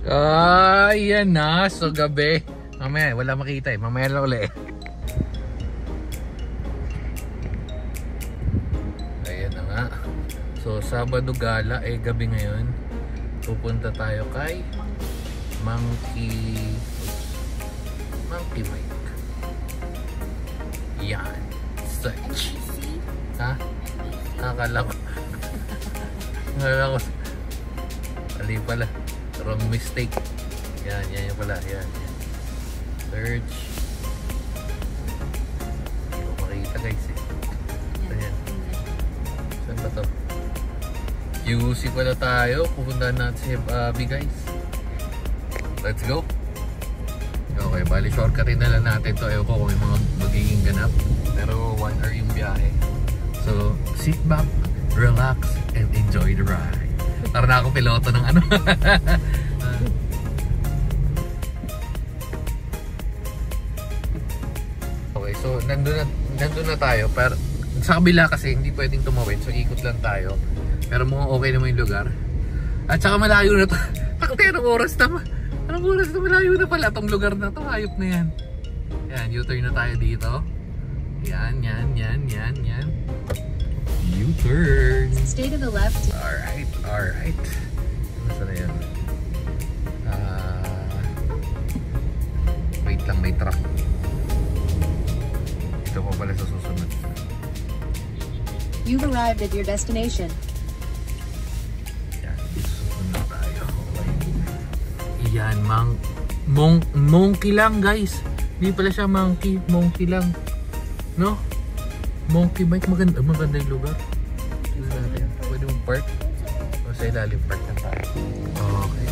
Yan na. So, gabi. Mamaya, wala makita eh. Mamaya lang ulit. Ayan na nga. So, Sabado gala eh gabi ngayon. Pupunta tayo kay Monkey Mike. Yan. Search. Ha? Akala ko. Akala ko. Mali pala. Wrong mistake. Yan pala. Yan. Search. Hindi ko makita guys eh. Ayan. Saan ba ito? QC pala tayo. Pupuntahan natin si Abby guys. Let's go. Okay, bali shortcutin na lang natin to. Ewan ko kung may mga magiging ganap. Pero 1 hour yung biyahe. So, sit back, relax, and enjoy the ride. Tara na ako piloto ng ano. Okay, so nandun na tayo. Pero sa kabila kasi hindi pwedeng tumawid. So ikot lang tayo. Pero mukhang okay naman yung lugar. At saka malayo na to. Bakit anong oras na? Anong oras na malayo na pala itong lugar na to? Hayop na yan. Yan, U-turn na tayo dito. Yan. U-turn. Stay to the left. Alright. Nasa na yan? Wait lang, may truck. Ito po pala sa susunod. You've arrived at your destination. Yan, susunod na tayo. Okay. Yan, monkey lang guys. Hindi pala siya monkey lang. No? Monkey Mike, maganda yung lugar. Tignan natin. Pwede mong park. O sa ilalim, park na tayo. Okay.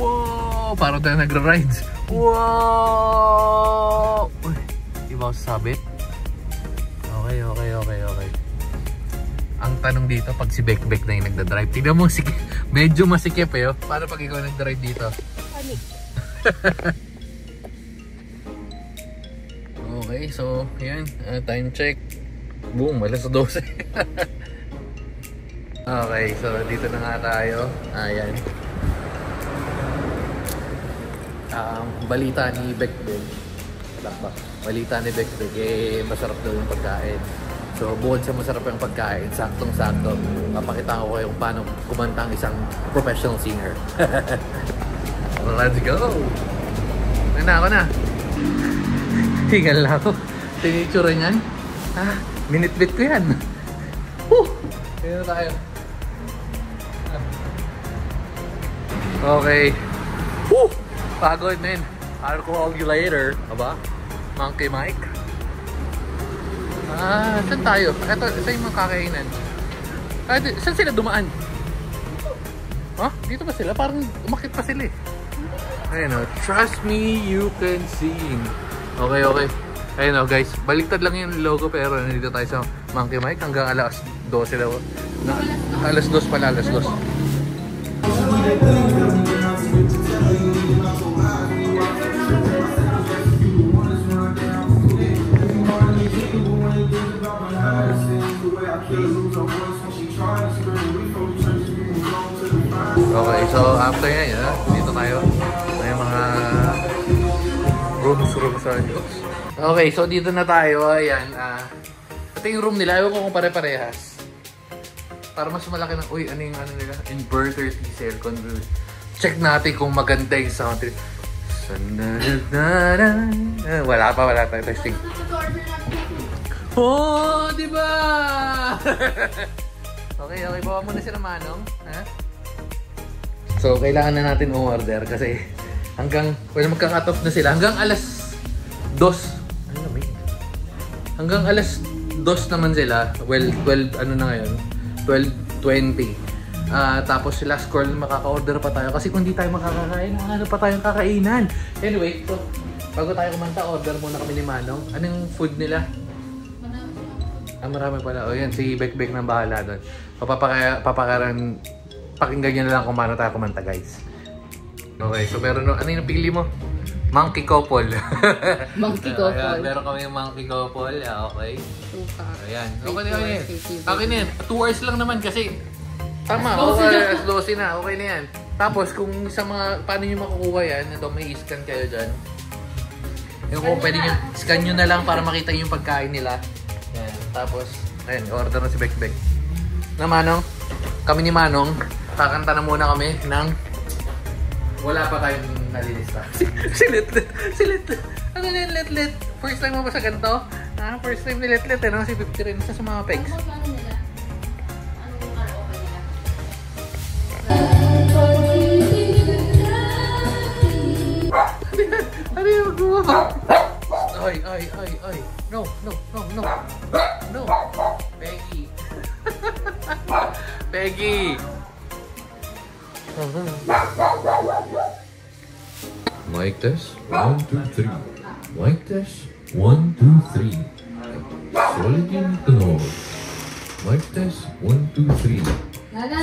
Wow! Parang tayo nagra-rides. Wow! Uy, di ba ako sasabit? Okay. Ang tanong dito, pag si Bekbek na yung nagdadrive, tignan mo, medyo masikip eh. Oh. Paano pag ikaw nagdadrive dito? Okay, so yan, time check. Boom, alas 12. Okay, so dito na nga tayo. Ayan. Balita ni Bekbek. Balita ni Bekbek, masarap daw yung pagkain. So bukod sa masarap yung pagkain, saktong-sakto, papakita ko kayo kung paano kumanta ang isang professional singer. Let's go! Ako na. Tingnan lang ako. Tinitsura niyan. Minute-bit ko yan. Tingnan na tayo. Okay. Pagod, man. I'll call you later. Aba? Monkey Mike? Saan tayo? Ito yung mga kakainan. Saan sila dumaan? Dito ba sila? Parang umakit pa sila eh. Ayun o. Trust me, you can sing. Okay. Ayun o guys, baliktad lang yung logo pero nandito tayo sa Monkey Mike hanggang alas 12 daw. Alas 2 pala, alas 2. Okay, so after yan, dito tayo. May mga rooms sa Diyos. Okay, so dito na tayo. Ayan, ito yung room nila. Ewan ko kung pare-parehas. Para mas malaki ng, ano yung ano nila? Inverter T-cell converter. Check natin kung maganda yung sound. Wala tayo testing. Oh, diba? Okay, bawa muna si Manong. So, kailangan na natin umorder kasi magka-cut off na sila. Hanggang alas 2. Hanggang alas 2 naman sila. Well, 12, ano na ngayon? 12:20. Tapos last call, makaka-order pa tayo. Kasi kung di tayo makakakain, ano pa tayong kakainan? Anyway, so, bago tayo kumanta, order muna kami ni Manong. Anong food nila? Marami pala. O yan, si Bekbek nang bahala doon. Pakinggan nyo na lang kung paano tayo kumanta, guys. Okay, so meron, ano yung napili mo? Monkey couple. Monkey couple. Ayan, meron kami yung monkey couple. Okay. Ayan. Okay na yan. Okay na yan. 2 hours lang naman kasi. Tama. Alas 12 na. Okay na yan. Tapos, kung sa mga, paano nyo makukuha yan, ito, may scan kayo dyan. Yung kung pwede nyo, scan nyo na lang para makita yung pagkain nila. Yan. Tapos, ayun, order na si Bekbek. Na Manong, kami ni Manong, kakanta na muna kami ng wala pa tayong nalilista. Si Letlet. Ano na yung Letlet? First time mo ba sa ganito? First time ni Letlet, no? Si 50 rin. Isa sa mga pegs. Ano yung magawa? Ay. No. Peggy. Peggy. Mic test, 1, 2, 3. Mic test, 1, 2, 3. Solid yung tunog. Mic test, 1, 2, 3.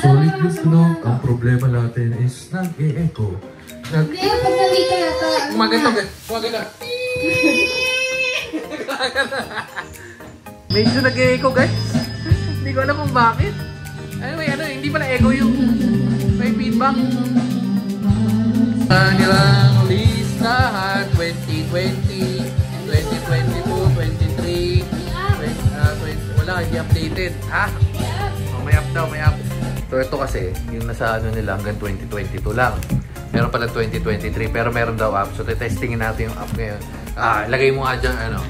Solid yung tunog. Ang problema natin is nag-e-echo. Hindi, pag nalito yata. Maganda. Medyo nag-e-echo, guys. Hindi ko alam kung bakit. Hindi pala echo yung may feedback. Kanilang listahan 2020, 2022, 23, wala, hindi updated. May up daw, may up. So ito kasi, yung nasa nila hanggang 2022 lang. Meron pala 2023, pero meron daw up. So testingin natin yung up ngayon. Lagay mo nga dyan, ano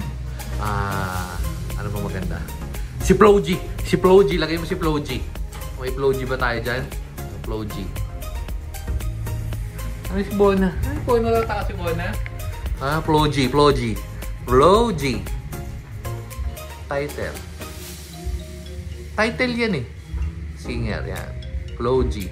bang maganda? Si Flow-G, lagay mo si Flow-G. May Flow-G ba tayo dyan? Flow-G. Ano si Bona? Bona nataka si Bona? Flow-G. Title yan eh. Singer yan. Flow-G.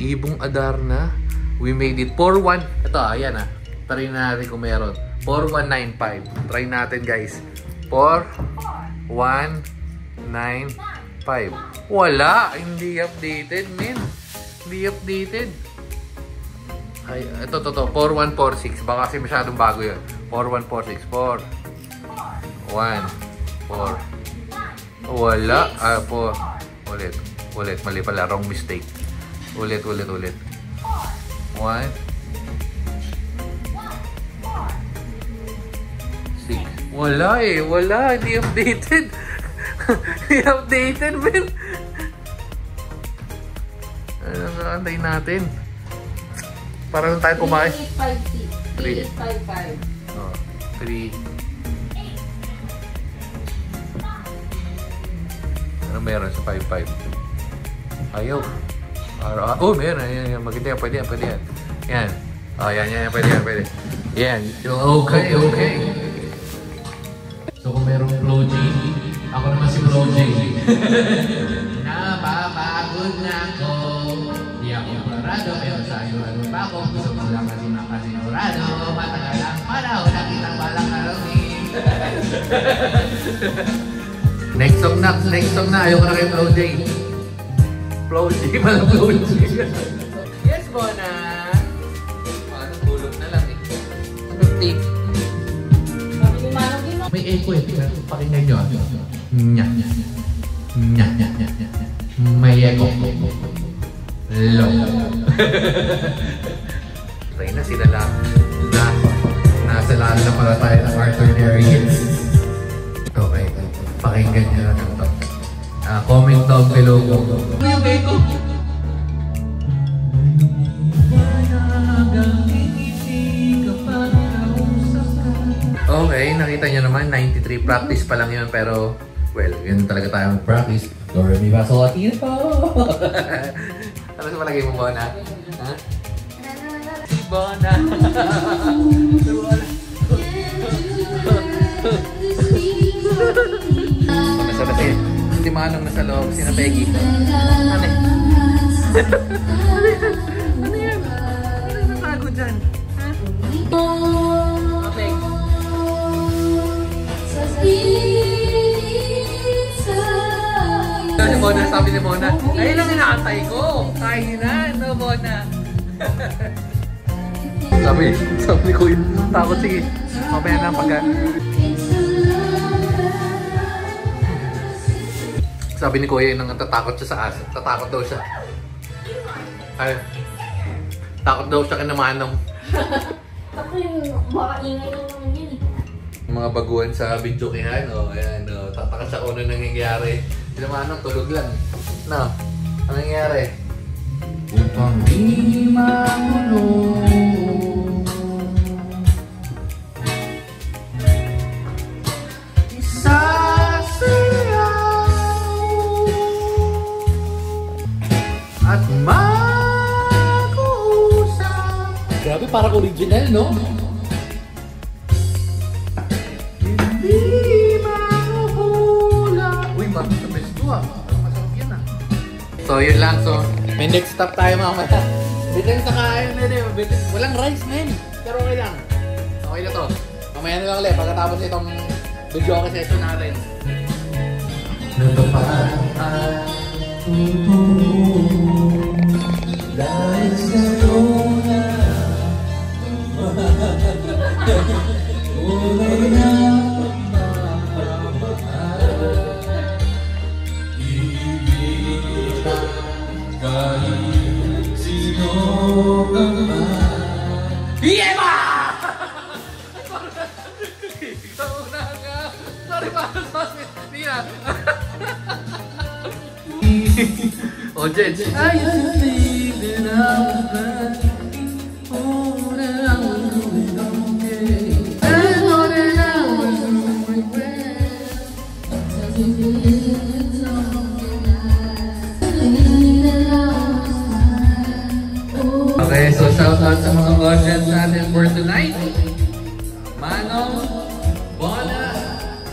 Ibong Adarna. We made it 4-1. Ito, ayan ah. Try natin kung meron. 4195. Try natin guys. 4195. Wala. Hindi updated, men. Hindi updated. Ay, ito. 4146. Baka kasi masyadong bago yun. 4146. 4 1 4. Wala. 4. Ulit. Mali pala. Wrong mistake. Ulit. 1 6. Wala eh. Wala. Hindi updated. Hindi updated, man. Ano nga antayin natin? Para nung tayo kumain. 3855. 3. Ano meron sa 55? Ayaw. Oh, meron. Yan. Maganda yan. Pwede yan. Yan. Yan. Pwede. Yan. Okay. So kung merong Flow-G, ako naman si Flow-G. Napapagod na ako. Di ako parado, pero sa'yo ano pa ako. Gusto mo lang kasi makasigurado. Matagal ang panahon na kitang balang alamin. Next song na. Ayoko na kay Flow-G. Malang Flow-G. Yes, Bona. Parang tulog na lang eh. May echo eh. Pakinggan nyo. Nya. May echo. Low. Try na sila lang. Nasa lalo na pala tayo ng Arthur Darius. Okay. Pakinggan nyo lang ito. Comment down below. Yung echo. Okay, nakita nyo naman, 93 practice pa lang yun, pero, well, yun talaga tayo mag-practice. Do, re, mi, fa, sol, la, ti, do. Ano sa palagay mo, Bona? Ha? Bona. Nasa kasi, si Manong nasa loob, si na Peggy. Ano yan? Ano yan? Ano yung natago dyan? Ha? Okay. Sabi ni Bona, ayun lang inaantay ko. Kainan, no, Bona? sabi ni Kuya, takot, sige. Mamaya na pagka. Sabi ni Kuya, nang tatakot siya sa aso. Tatakot daw siya. Ay, Takot daw siya kina Manong. Ako yung makaingay lang naman yun eh. Yung mga baguhan sa Bidyokehan, ayan, tataka siya kung ano nangyayari. Kina Manong, tulog lang. No, ano nangyayari? Upang di mahulog, isasayaw at mag-uusap. Grabe, parang original, no? Hindi mahula. Uy, marami sa besto ah. Masarap yan ah. So, yun lang. So, may next stop tayo mamaya. Bitin sa kain na rin. Walang rice, men. Pero okay lang. Okay na to. Mamaya na lang ulit. Pagkatapos itong video session natin. Natapaan ang tutulong dahil sa'yo na ulay na kahit sino ka man. Yema! Sorry pa, hindi na. O, Jen. Ayun, hindi na okay, so shout out sa mga audience natin for tonight. Manong, Bona,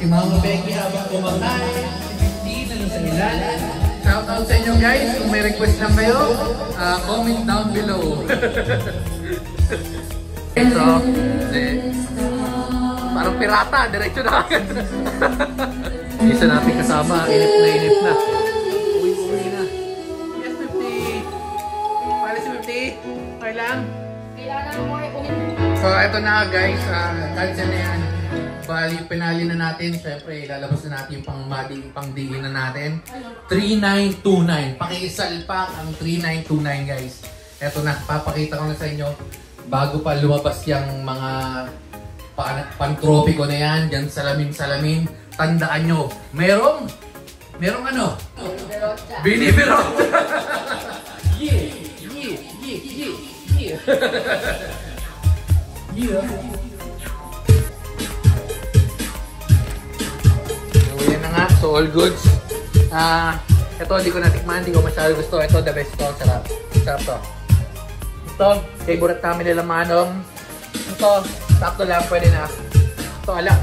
si Mama Becky habang kumakay, si 15 na sa ilalan. Shout out sa inyo guys, kung may request lang kayo, comment down below. So, parang pirata, diretso na agad. Isa natin kasama, inip na. Uwi na. Yes, 50. Pala si 50. Okay lang? Kailangan mo ulit. So, eto na guys, kansa na yan. Bali, pinali na natin. Siyempre, lalabas na natin yung pang-diin na natin. 3929. Pakisalpak ang 3929 guys. Eto na, papakita ko na sa inyo. Bago pa lumabas yung mga pan-tropiko na yan, dyan salamin-salamin. Tandaan nyo, merong ano? Binibirota! Yeah! So, yan na nga. So, all goods. Ito, hindi ko natikman. Hindi ko masyado gusto. Ito, the best to. Sarap. Sarap to. Ito, favorite namin nila Manong. Ito, sakto lang. Pwede na. Ito, alam.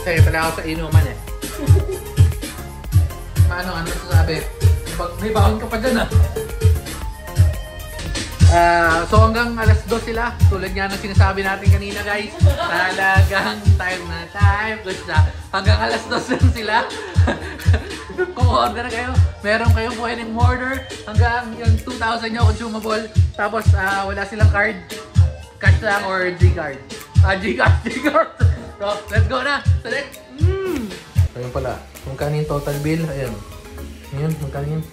Sa'yo pala ako sa inuman eh. Manong, ano sasabi? May baon ka pa dyan ah. So hanggang alas 2 sila, tulad nga ng sinasabi natin kanina guys, talagang time na time. Hanggang alas 2 lang sila. Kung order na kayo, meron kayong pwedeng order hanggang yung 2,000 nyo consumable. Tapos wala silang card, cash lang or G-card. G-card. So let's go na sa next. Ayun pala, magkano yung total bill? Ayun. Ayun, magkano yun?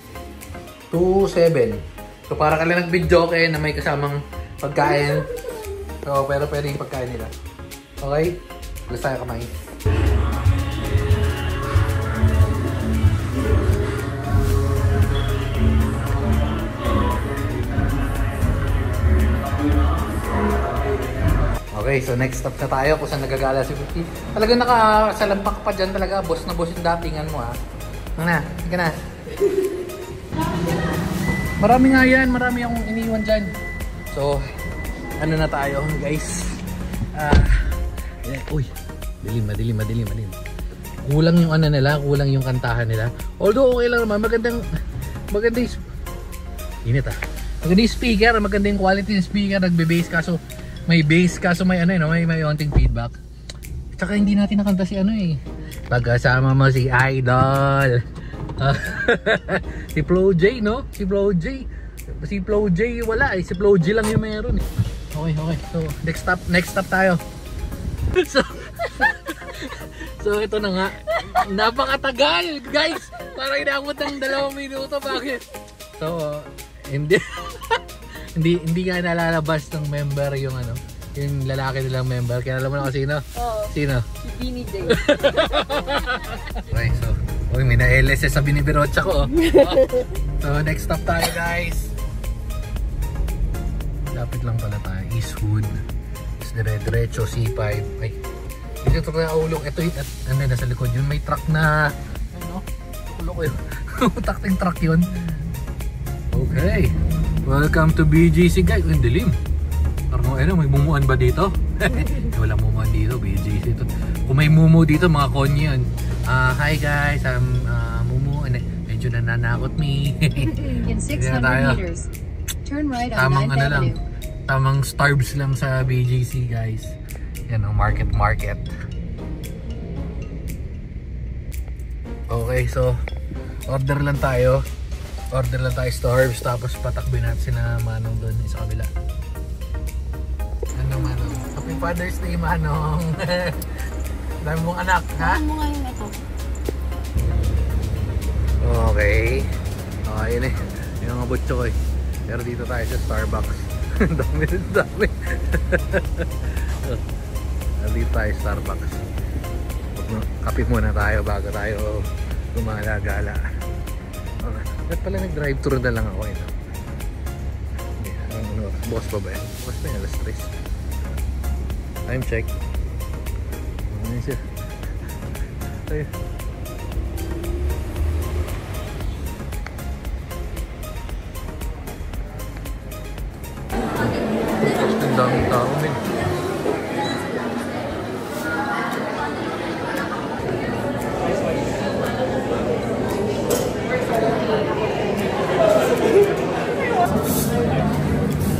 2,700. So para ka lang nag-videoke na may kasamang pagkain. So pero pwede yung pagkain nila. Okay? Let's tayo kumain. Okay, so next stop na tayo kung saan nagagala si 50. Talagang nakasalampak pa dyan talaga. Boss na boss yung datingan mo ha. Na, sige na. Marami nga yan, marami akong iniwan dyan. So, ano na tayo guys. Uy, madilim. Kulang yung ano nila, kulang yung kantahan nila. Although okay lang naman, maganda yung init maganda yung speaker, maganda yung quality ng speaker, nagbe-bass kaso may bass, kaso may ano may onting feedback. Tsaka hindi natin nakanta si ano eh. Pagkasama mo si Idol. Si Flo J, no? Si Flo J wala eh. Si Flo J lang yung meron eh. Okay. So, next stop tayo. So ito na nga. Napakatagal, guys. Parang inaabot ng 2 minuto. Bakit? So, hindi hindi nga nalalabas ng member yung ano, yung lalaki nilang member. Kaya alam mo na kung sino? Oo. Sino? Si Beanie Day. Okay, so, uy, may na-LSS sa binibirotsa ko. So, next stop tayo, guys. Lapit lang pala tayo. Eastwood. Tapos dire-diretso, C5. Ay, dito na ulong. Ito yung, ano, nasa likod yun. May truck na, ano, ulo ko yun. Takting truck yun. Okay. Welcome to BGC, guys. Uy, dilim. Parang, ano, may mumuan ba dito? Walang mumuan dito, BGC ito. Kung may mumu dito, mga konyo yun. Hi guys, I'm Mumu. Medyo nananakot me. In 600 meters, turn right on Tamang 9th ano lang. Avenue. Tamang starbs lang sa BGC, guys. Yan ang market. Okay, so order lang tayo starbs, tapos patakbin natin sina Manong doon sa kabila. Ano Manong? Happy Father's Day, Manong. Dami mong anak, ha? Saan mo ngayon ito? Okay. Yun eh. Yung mga butso ko eh. Pero dito tayo sa Starbucks. dami. Dito tayo sa Starbucks. Kape muna tayo bago tayo gumala-gala. Ba't pala nag-drive-thru na lang ako ito? Ano, boss pa ba yan? Boss pa yan, alas 3. Time check. Ano siya? Ay. Ang daming tao, men.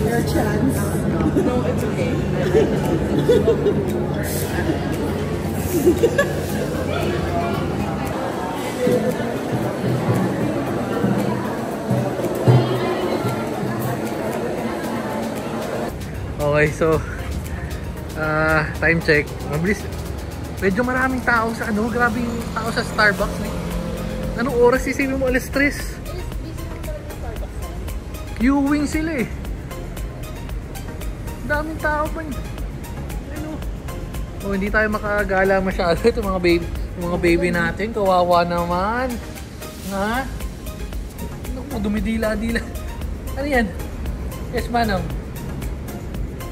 Your chance. No, it's okay. Okay, so time check. Mabilis. Medyo maraming tao sa ano, grabe yung tao sa Starbucks. Anong oras isipin mo? Alas 3. Queuing sila eh. Daming tao pa niya. Ano? Oh, hindi tayo makagala masyado. Ito mga baby natin, kawawa naman. Ha? Naku, dumidila-dila. Ano yan? Yes, Manong.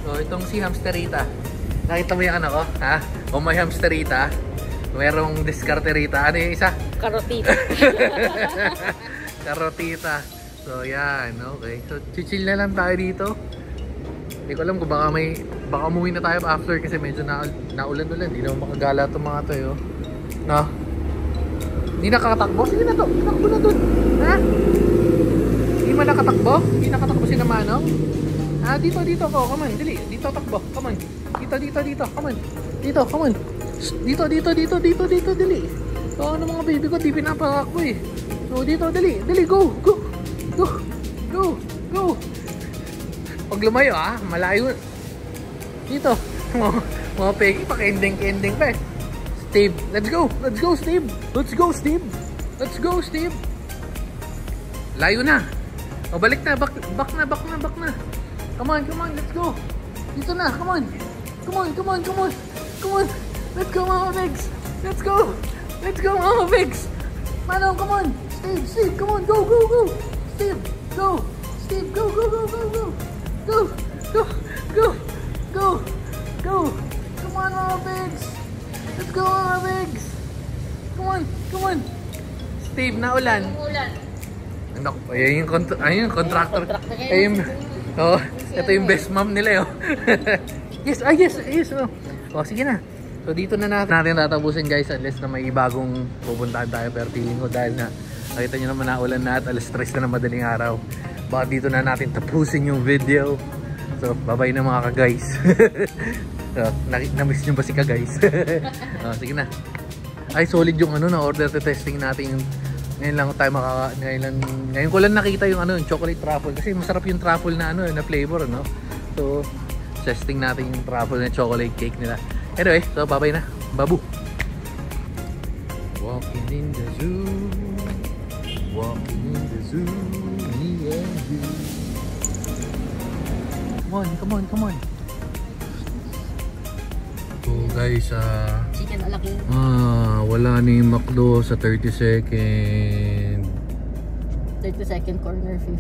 So, itong si Hamsterita. Nakita mo yung anak ko? Ha? O may Hamsterita. Merong Discarterita. Ano yung isa? Karotita. Karotita. So, yan. Okay. So, chill na lang tayo dito. Hindi ko alam kung baka umuwi na tayo after kasi medyo naulan-ulan. Hindi naman makagala itong mga tayo. No? Hindi nakakatakbo? Sige na to. Takbo na dun. Ha? Hindi man nakatakbo? Hindi nakatakbo si Manong? Dito ko. Come on. Dili. Dito takbo. Come on. Dito. Come on. Dito. Come on. Dito. Dili. So, ano mga baby ko? Di pinapatakbo eh. So, dito. Dili. Go. Pag lumayo malayo. Dito. Mga pegi pa, kending pa eh. Steve, let's go Steve. Let's go Steve. Layo na. O balik na, back na. Come on, let's go. Dito na, come on. Let's go Mama Bigs. Let's go Mama Bigs. Manong, come on. Steve, come on, go. Steve, go. Go. Come on, Mama Bigs. Let's go, Mama Bigs. Come on. Steve, naulan. Ayun yung contractor. Ito yung best mom nila yun. Yes. Oh, sige na. So dito na natin tatapusin, guys, unless na may bagong pupuntahan tayo. Pero feeling ko dahil na nakita nyo naman naulan na at alas 3 na madaling araw, baka dito na natin tapusin yung video. So bye-bye na mga ka-guys. So, na-miss nyo ba si ka-guys? Sige na. Ay, solid yung na-order testing natin yung ngayon lang tayo ngayon ko lang nakita yung yung chocolate truffle kasi masarap yung truffle na na flavor, no? So testing natin yung truffle na chocolate cake nila. Anyway, so bye-bye na. Babu. Walking in the zoo, me and you. Come on. So guys, Chicken alaki. wala ni McDo sa 32nd. 32nd corner 5th.